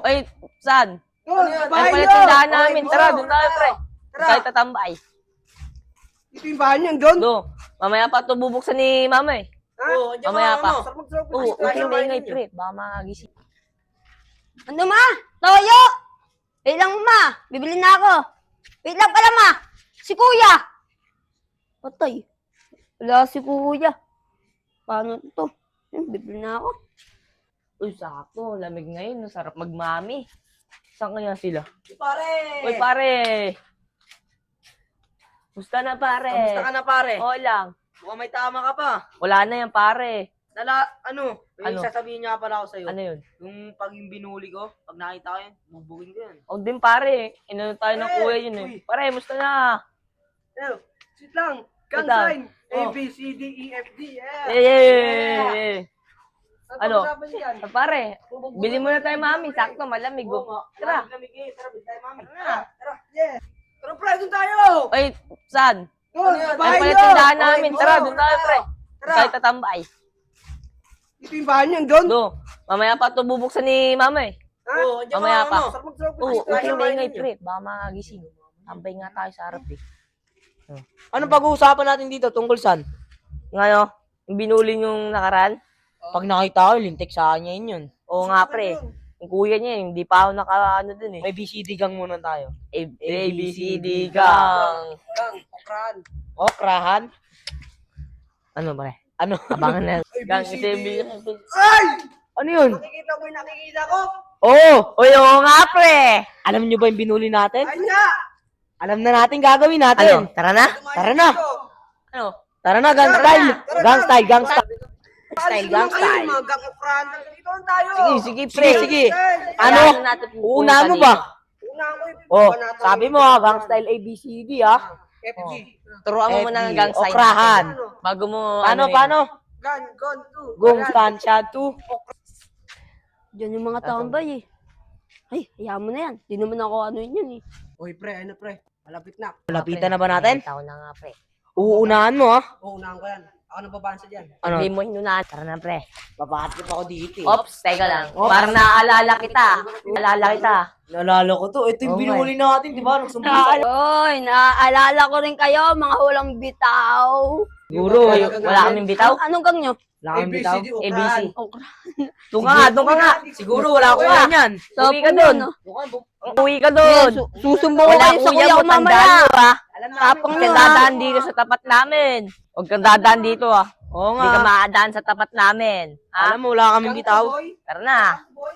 Ay, saan? Doon, Ay, bahay pala nyo. tindahan namin. Tara, doon tayo, pre. Tara. Tayo tatambay. Ito yung bahay niyan, doon. Do, mamaya pa ito bubuksan ni mama eh. Ha? Mamaya pa. Sarap-sarap. Oo, okay na ingay, pre. Baka magising. Ano ma? Toyo! Wait lang ma, bibili na ako. Wait lang pala ma. Si kuya. Patay. Wala si kuya. Paano to? Bibili na ako. Uy, sakto. Lamig ngayon. Sarap magmami. Saan kaya sila? Pare! Uy, pare. Musta na, pare? Kamusta ka na, pare? Oo lang. Mukhang may tama ka pa. Wala na yan, pare. May sasabihin niya pala ako sa'yo. Ano yun? Yung pag yung binuli ko, pag nakita ko yun, bubugin ko yun. O din, pare. Inano tayo ng kuya yun eh. Uy. Pare, musta na? Sit lang. Sit Gun lang. sign. A, Oh. B, C, D, E, F, G. Yeah. Eh, Ano? pag-usapan yan? pare, bili muna tayo, mami. Sakto, malamig. Oo Oh. nga. Tara. Lamig eh. Tara, bili tayo, mami. Tara. Yeah. Tara, pre, doon tayo. Ay, saan? Doon, Ay, bahay pala nyo. tindahan namin. Tara, doon tayo, pre. Tara. Tayo tatambay. Ito yung bahay niyan, doon. Do, mamaya pa ito bubuksan ni mama eh. Ha? Mamaya pa. Sarap-sarap. Oo, okay na ingay, pre. Baka magising. Tambay nga tayo sa harap eh. Anong pag-uusapan natin dito tungkol saan? Ngayon, yung binuli yung nakaraan. Pag nakita ko, lintik sa kanya yun. Oo nga, pre. Yung kuya niya, hindi pa ako naka-ano dun eh. May BCD gang muna tayo. A, B, C, D, gang. Gang, okran. Okrahan? Ano, pre? Ano? Abangan na. Gang, C, ito yung D. video. Ay! Ano yun? Nakikita ko yung nakikita ko. Oo! Uy, oo nga, pre. Alam nyo ba yung binuli natin? Ay nga! Alam na natin gagawin Ano? natin. Tara na? Tara na. Ano? Tara na, gang style. Gang style, gang style. Style, gang style. Mga gang okran. Dito lang tayo. Sige, sige, pre. Sige. Ano? Ano? Uunahan mo ba? Una ko yung Oh, sabi mo ha, gang style ABCD ha. FG. Turuan mo muna ng gang sign. Okrahan. Bago mo, Paano, ano yun. paano? Gun, gun, two. Gung stansya 2. Diyan yung mga tambay eh. Ay, hayaan mo na yan. Di naman ako ano yun eh. Uy, pre, ano pre? Malapit na. Malapitan na ba natin? Tao na nga, pre. Uunahan mo ha. Uunahan ko yan. Ako na babansa dyan. Ano? Hindi mo hinunahan. Tara na, pre. Babahatid ako dito eh. Ops, teka lang. Parang naaalala kita. Naalala kita. Naalala ko to. Ito yung Oo, binuli natin, di ba? Nagsumbukan. Oy, naaalala ko rin kayo, mga hulang bitaw. Siguro, wala kaming bitaw. Anong gang nyo? Laking bitaw. ABCD, ABC. okran. Doon ka nga, doon ka nga. Siguro wala ko yan yan. Uwi ka doon. Uwi ka doon. Susumbong ko Wala kayo sa kuya kuya mo, ko mamaya. tandaan mo ha. Tapang Huwag nyo kang dadaan dito sa tapat namin. Huwag kang dadaan dito ah. Oo Hindi ka nga. maadaan sa tapat namin. Ha? Alam mo, wala kaming bitaw. Tara na. Boy,